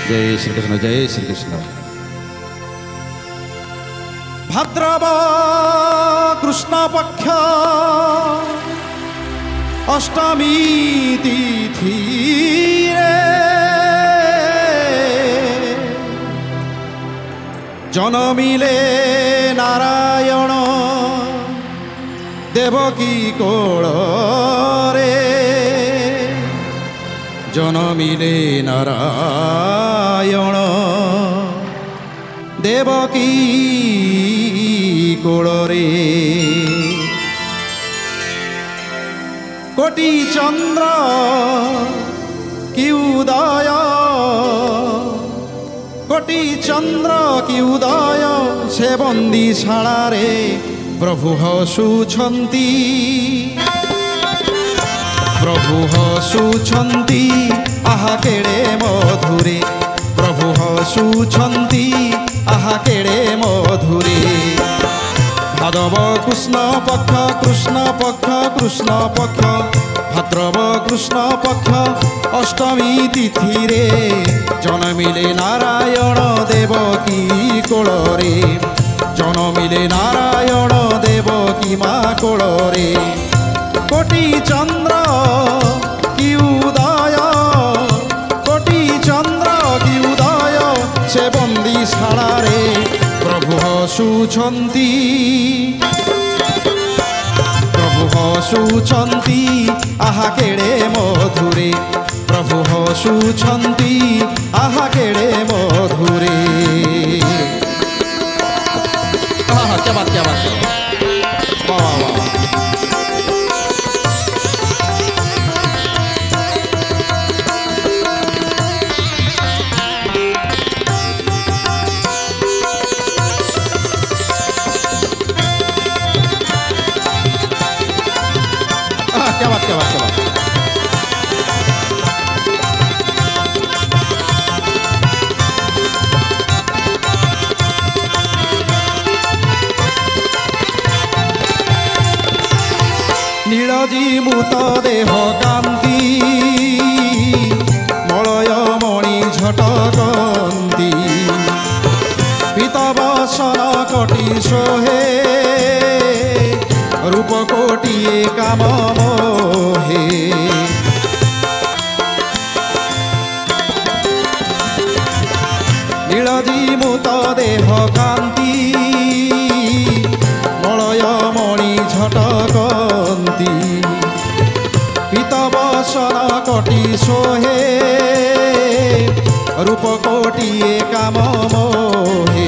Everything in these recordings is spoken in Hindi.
जय श्री कृष्ण जय श्री कृष्ण। भाद्रव कृष्ण पक्ष अष्टमी तिथि जन्मिले नारायण देवकी कोଳରେ जन्मिले नारायण देवकी कोଳରେ कोटि चंद्र की उदय कोटि चंद्र की उदय से बंदीशाला रे प्रभु हसुछंती प्रभु हसुछंती आहा केड़े मधुरे प्रभु हसुछंती आहा केड़े मधुरे। भाद्रव कृष्ण पक्ष भाद्रव कृष्ण पक्ष अष्टमी तिथि रे जन्मिले नारायण देवकी कोଳରେ जन्मिले नारायण देवकी मा कोଳରେ कोटि चंद्र की उदय कोटि चंद्र की उदय से बंदीशाला रे प्रभु हसुछंती प्रभु हसुछंती आहा केड़े मधुरे प्रभु हसुछंती आहा केड़े मधुरे। क्या बात वाह वाह वाह। क्या बात नीलजीमूत देह कांति मलय मणि झटकंती पीतवसन कोटि सोहे रूप कोटिए काम मोहे नीलजीमूत देह कांति मलय मणि झटकंती पीतवसन कोटि सोहे रूप कोटिए काम मोहे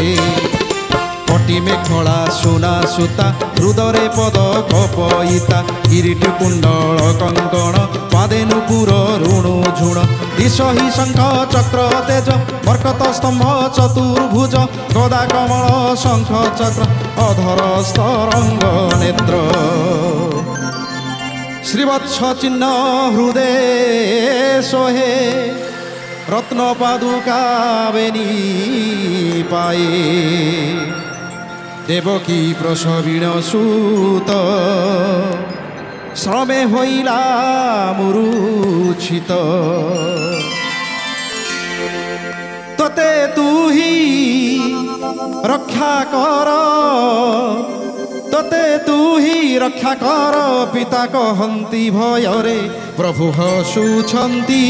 कोटि मेखला सुना सुता हृदय पद कपयिता किरीट कुंडल कंकण पादे नुपुर ऋणु झुण दिशहि शंख चक्र तेज मर्कत स्तंभ चतुर्भुज गदा कमल शंख चक्र अधर स्तरंग नेत्र श्रीवत्स चिन्ह हृदय सोहे रत्न पादुका बेनी पाए देवकी प्रसवीण सूत श्रमे होइला मुरुछित तते तू ही रक्षा कर तते तू ही रक्षा कर पिता कहंती भୟରେ प्रभु हसुछंती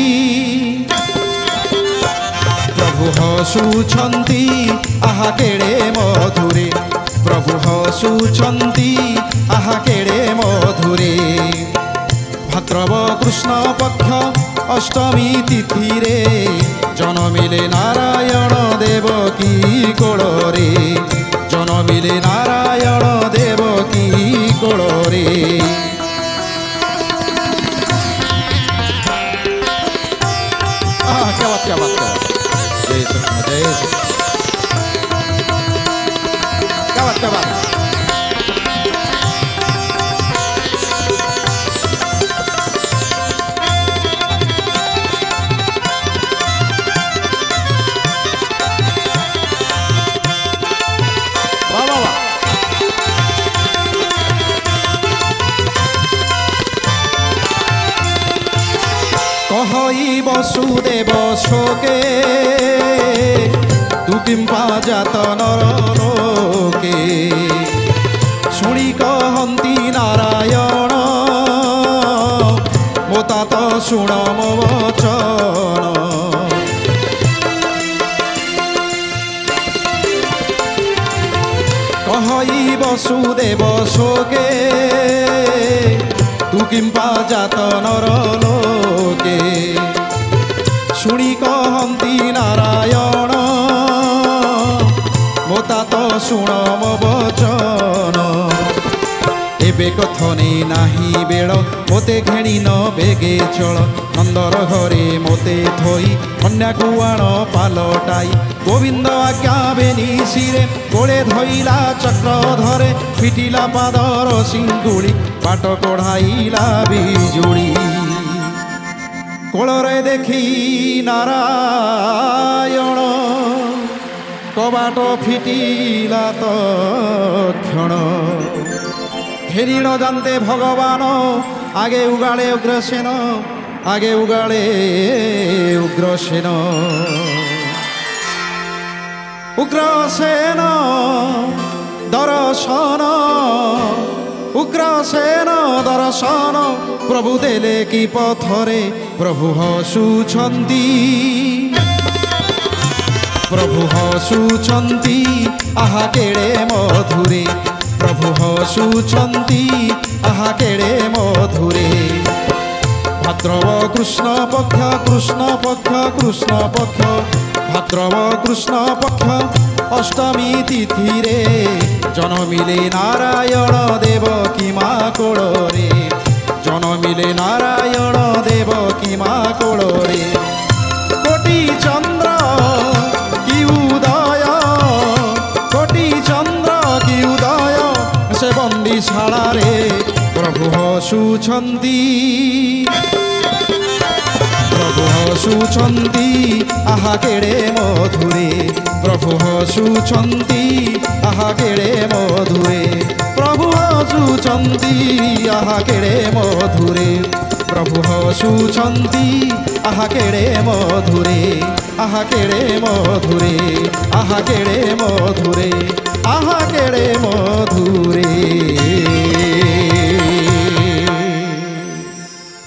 प्रभु हसुछंती आहा केड़े मधुरे प्रभु हसुछंती आहा केड़े मधुरे। भाद्रव कृष्ण पक्ष अष्टमी तिथि रे जन्मिले नारायण देवकी कोଳରେ जन्मिले नारायण देवकी कोଳରେ। क्या बात जय श्री जय श्री क्या बात বসুদেব শোকে তু কিম্পা জাত নরলোকে শুনি কহন্তি নারায়ণ ମୋ तात ଶୁଣ ମୋ ବଚନ କହଇ ବସୁଦେବ ଶୋକେ ତୁ କିମ୍ପା ଜାତ ନରଲୋକେ ଶୁଣି କହନ୍ତି ନାରାୟଣ ମୋ तात ଶୁଣ ମୋ ବଚନ ଏବେ କଥନେ ନାହିଁ ବେଳ ମୋତେ ଘେଣି ନ ବେଗେ ଚଳ ନନ୍ଦର ଘରେ ମୋତେ ଥୋଇ କନ୍ୟାକୁ ଆଣ ପାଲଟାଇ ଗୋବିନ୍ଦ ଆଜ୍ଞା ବେନିସିରେ କୋଳେ ଧଇଲା ଚକ୍ର ଧରେ ଫିଟିଲା ପାଦର ସିଙ୍ଗୁଳି ବାଟ କଢ଼ାଇଲା ବିଜୁଳି କୋଳରେ ଦେଖି ନାରାୟଣ କବାଟ ଫିଟିଲା ତକ୍ଷଣ হেরিণ জানতে ভগবান আগে উগাড়ে উগ্রসেন আগে উগাড়ে উগ্রসেন উগ্রসেন দর্শন উগ্রসেন দর্শন প্রভু দেলে কি পথরে প্রভু হসুছন্তি প্রভু হসুছন্তি আহা কেড়ে মধুরে প্রভু হসুছন্তি আহা কেড়ে মধুরে ভাদ্রব কৃষ্ণ পক্ষ কৃষ্ণ পক্ষ কৃষ্ণ পক্ষ ভাদ্রব কৃষ্ণ পক্ষ অষ্টমী তিথিরে জনমিলে নারায়ণ দেব কি মা কোড়রে জনমিলে নারায়ণ দেব কি মা কোড়রে কোটি চন্দ্র কি উদয় কোটি চন্দ্র কি উদয় সে বন্দিশালারে প্রভু হসুছন্তি প্রভু হসুছন্তি আহা কেড়ে মধুরে প্রভু হসুছন্তি আহা কেড়ে মধুরে প্রভু হসুছন্তি আহা কেড়ে মধুরে প্রভু হসুছন্তি আহা কেড়ে মধুরে আহা কেড়ে মধুরে আহা কেড়ে মধুরে আহা কেড়ে মধুরে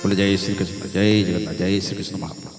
बोले जय श्री कृष्ण जय जगन्नाथ जय श्री कृष्ण महाप्रभु।